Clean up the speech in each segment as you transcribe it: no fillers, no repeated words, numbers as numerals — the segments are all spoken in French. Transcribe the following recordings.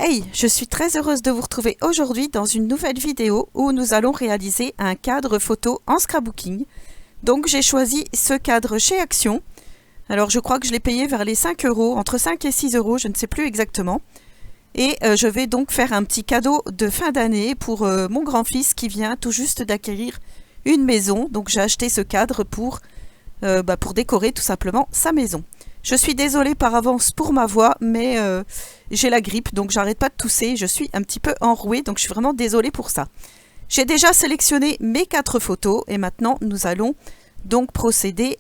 Hey, je suis très heureuse de vous retrouver aujourd'hui dans une nouvelle vidéo où nous allons réaliser un cadre photo en scrapbooking. Donc j'ai choisi ce cadre chez Action. Alors je crois que je l'ai payé vers les 5 euros, entre 5 et 6 euros, je ne sais plus exactement. Et je vais donc faire un petit cadeau de fin d'année pour mon grand-fils qui vient tout juste d'acquérir une maison. Donc j'ai acheté ce cadre pour décorer tout simplement sa maison. Je suis désolée par avance pour ma voix, mais j'ai la grippe, donc j'arrête pas de tousser. Je suis un petit peu enrouée, donc je suis vraiment désolée pour ça. J'ai déjà sélectionné mes 4 photos et maintenant nous allons donc procéder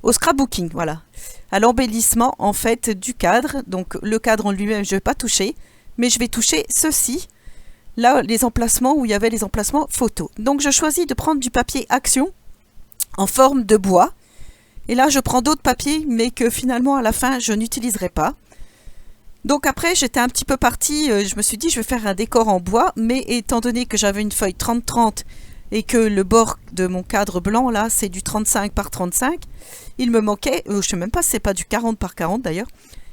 au scrapbooking, voilà, à l'embellissement en fait du cadre. Donc le cadre en lui-même, je ne vais pas toucher, mais je vais toucher ceci, là les emplacements où il y avait les emplacements photos. Donc je choisis de prendre du papier Action en forme de bois. Et là, je prends d'autres papiers, mais que finalement, à la fin, je n'utiliserai pas. Donc après, j'étais un petit peu partie, je me suis dit, je vais faire un décor en bois, mais étant donné que j'avais une feuille 30-30 et que le bord de mon cadre blanc, là, c'est du 35 par 35, il me manquait, je ne sais même pas si c'est pas du 40 par 40 d'ailleurs,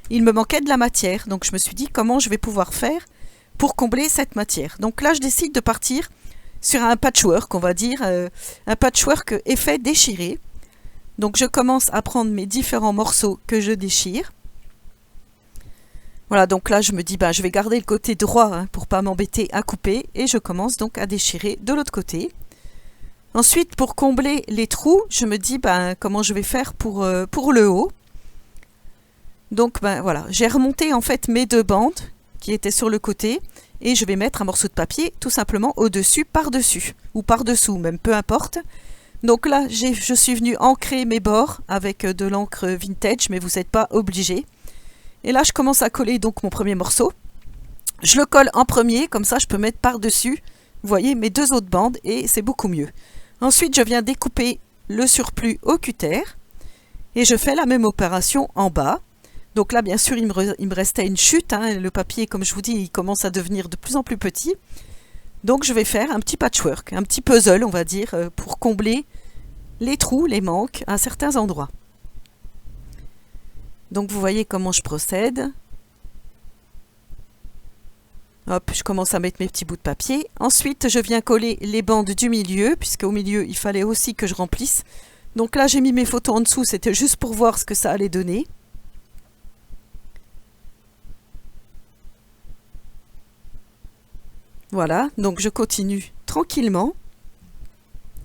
il me manquait de la matière. Donc je me suis dit, comment je vais pouvoir faire pour combler cette matière. Donc là, je décide de partir sur un patchwork, on va dire, un patchwork effet déchiré. Donc je commence à prendre mes différents morceaux que je déchire. Voilà, donc là je me dis, je vais garder le côté droit pour pas m'embêter à couper. Et je commence donc à déchirer de l'autre côté. Ensuite, pour combler les trous, je me dis comment je vais faire pour le haut. Donc voilà, j'ai remonté en fait mes 2 bandes qui étaient sur le côté. Et je vais mettre un morceau de papier tout simplement au-dessus, par-dessus. Ou par-dessous, même peu importe. Donc là, je suis venue ancrer mes bords avec de l'encre vintage, mais vous n'êtes pas obligé. Et là, je commence à coller donc mon premier morceau. Je le colle en premier, comme ça je peux mettre par-dessus, vous voyez, mes 2 autres bandes, et c'est beaucoup mieux. Ensuite, je viens découper le surplus au cutter, et je fais la même opération en bas. Donc là, bien sûr, il me restait une chute, le papier, comme je vous dis, il commence à devenir de plus en plus petit. Donc je vais faire un petit patchwork, un petit puzzle, on va dire, pour combler les trous, les manques à certains endroits. Donc vous voyez comment je procède. Hop, je commence à mettre mes petits bouts de papier. Ensuite, je viens coller les bandes du milieu, puisque au milieu, il fallait aussi que je remplisse. Donc là, j'ai mis mes photos en dessous, c'était juste pour voir ce que ça allait donner. Voilà, donc je continue tranquillement.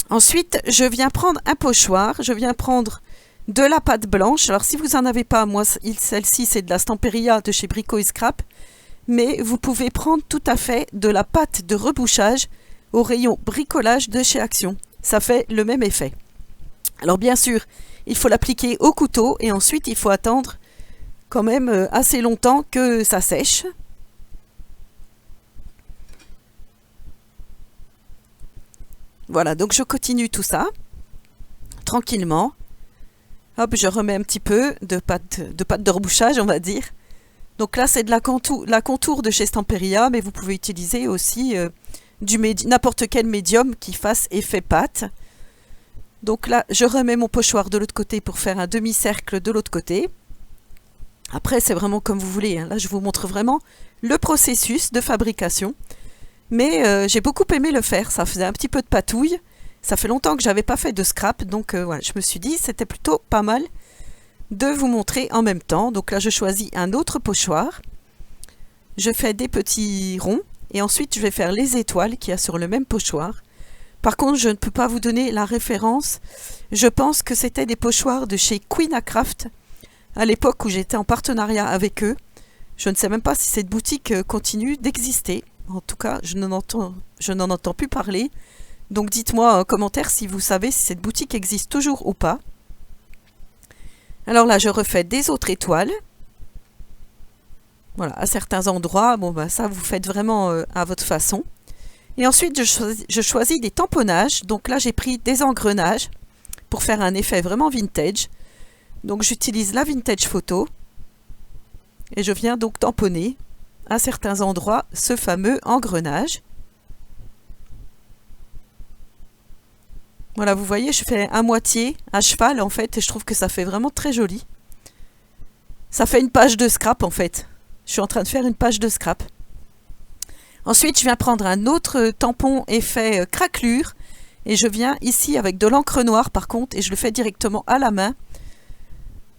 Ensuite, je viens prendre un pochoir, je viens prendre de la pâte blanche. Alors si vous n'en avez pas, moi celle-ci c'est de la Stamperia de chez Brico & Scrap, mais vous pouvez prendre tout à fait de la pâte de rebouchage au rayon bricolage de chez Action. Ça fait le même effet. Alors bien sûr, il faut l'appliquer au couteau et ensuite il faut attendre quand même assez longtemps que ça sèche. Voilà, donc je continue tout ça, tranquillement. Hop, je remets un petit peu de pâte de rebouchage, on va dire. Donc là, c'est de la contour de chez Stamperia, mais vous pouvez utiliser aussi n'importe quel médium qui fasse effet pâte. Donc là, je remets mon pochoir de l'autre côté pour faire un demi-cercle de l'autre côté. Après, c'est vraiment comme vous voulez. Là, je vous montre vraiment le processus de fabrication. Mais j'ai beaucoup aimé le faire, ça faisait un petit peu de patouille. Ça fait longtemps que j'avais pas fait de scrap, donc voilà, je me suis dit c'était plutôt pas mal de vous montrer en même temps. Donc là, je choisis un autre pochoir. Je fais des petits ronds et ensuite je vais faire les étoiles qu'il y a sur le même pochoir. Par contre, je ne peux pas vous donner la référence. Je pense que c'était des pochoirs de chez Queen Craft à l'époque où j'étais en partenariat avec eux. Je ne sais même pas si cette boutique continue d'exister. En tout cas, je n'en entends plus parler. Donc dites-moi en commentaire si vous savez si cette boutique existe toujours ou pas. Alors là, je refais des autres étoiles. Voilà, à certains endroits. Ça, vous faites vraiment à votre façon. Et ensuite, je choisis des tamponnages. Donc là, j'ai pris des engrenages pour faire un effet vraiment vintage. Donc j'utilise la vintage photo. Et je viens donc tamponner à certains endroits ce fameux engrenage. Voilà, vous voyez, je fais à moitié à cheval en fait et je trouve que ça fait vraiment très joli. Ça fait une page de scrap en fait. Je suis en train de faire une page de scrap. Ensuite, je viens prendre un autre tampon effet craquelure et je viens ici avec de l'encre noire par contre et je le fais directement à la main.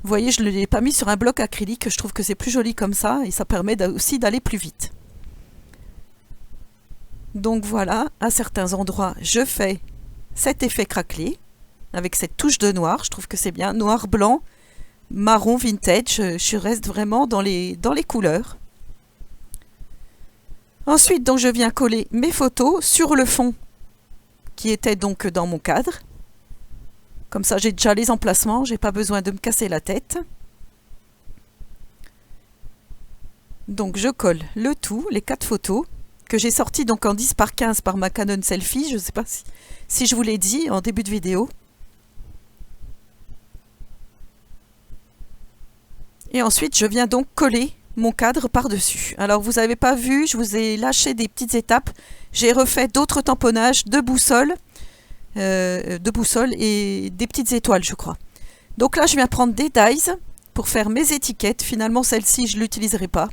Vous voyez, je ne l'ai pas mis sur un bloc acrylique, je trouve que c'est plus joli comme ça et ça permet aussi d'aller plus vite. Donc voilà, à certains endroits, je fais cet effet craquelé avec cette touche de noir, je trouve que c'est bien, noir, blanc, marron, vintage, je reste vraiment dans les couleurs. Ensuite, donc, je viens coller mes photos sur le fond qui était donc dans mon cadre. Comme ça, j'ai déjà les emplacements, j'ai pas besoin de me casser la tête. Donc, je colle le tout, les 4 photos, que j'ai sorties donc en 10 par 15 par ma Canon Selphy. Je ne sais pas si je vous l'ai dit en début de vidéo. Et ensuite, je viens donc coller mon cadre par-dessus. Alors, vous n'avez pas vu, je vous ai lâché des petites étapes. J'ai refait d'autres tamponnages de boussole et des petites étoiles, je crois. Donc là, je viens prendre des dies pour faire mes étiquettes. Finalement, celle-ci, je ne l'utiliserai pas.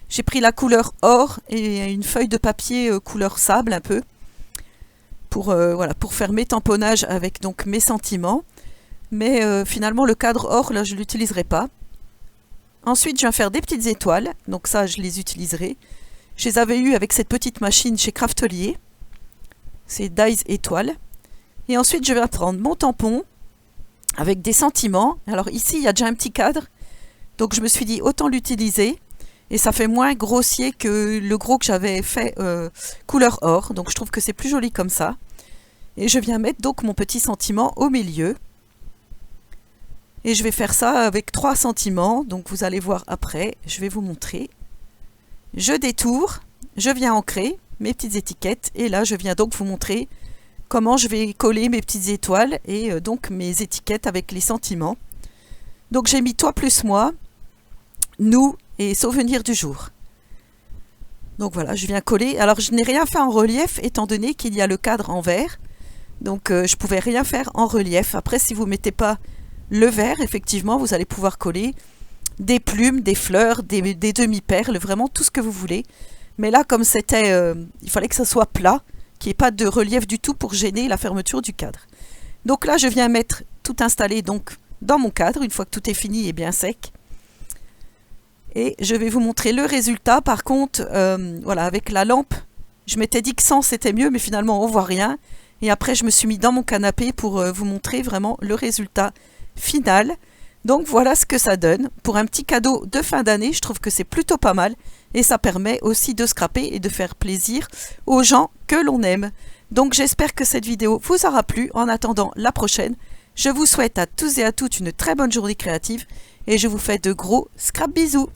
J'ai pris la couleur or et une feuille de papier couleur sable un peu pour, voilà, pour faire mes tamponnages avec donc mes sentiments. Mais finalement, le cadre or, là, je ne l'utiliserai pas. Ensuite, je viens faire des petites étoiles. Donc ça, je les utiliserai. Je les avais eues avec cette petite machine chez Craftelier. C'est dies étoiles. Et ensuite, je vais prendre mon tampon avec des sentiments. Alors ici, il y a déjà un petit cadre. Donc je me suis dit, autant l'utiliser. Et ça fait moins grossier que le gros que j'avais fait couleur or. Donc je trouve que c'est plus joli comme ça. Et je viens mettre donc mon petit sentiment au milieu. Et je vais faire ça avec 3 sentiments. Donc vous allez voir après, je vais vous montrer. Je détourne, je viens ancrer mes petites étiquettes. Et là, je viens donc vous montrer comment je vais coller mes petites étoiles et donc mes étiquettes avec les sentiments. Donc j'ai mis toi plus moi, nous et souvenir du jour. Donc voilà, je viens coller. Alors je n'ai rien fait en relief étant donné qu'il y a le cadre en verre. Donc je ne pouvais rien faire en relief. Après, si vous ne mettez pas le verre, effectivement, vous allez pouvoir coller des plumes, des fleurs, des demi-perles, vraiment tout ce que vous voulez. Mais là, comme c'était, il fallait que ça soit plat, qu'il n'y ait pas de relief du tout pour gêner la fermeture du cadre. Donc là, je viens mettre tout installé donc dans mon cadre, une fois que tout est fini et bien sec. Et je vais vous montrer le résultat. Par contre, voilà, avec la lampe, je m'étais dit que sans c'était mieux, mais finalement on voit rien. Et après, je me suis mis dans mon canapé pour vous montrer vraiment le résultat final. Donc voilà ce que ça donne. Pour un petit cadeau de fin d'année, je trouve que c'est plutôt pas mal. Et ça permet aussi de scraper et de faire plaisir aux gens que l'on aime. Donc j'espère que cette vidéo vous aura plu. En attendant la prochaine, je vous souhaite à tous et à toutes une très bonne journée créative. Et je vous fais de gros scrap bisous.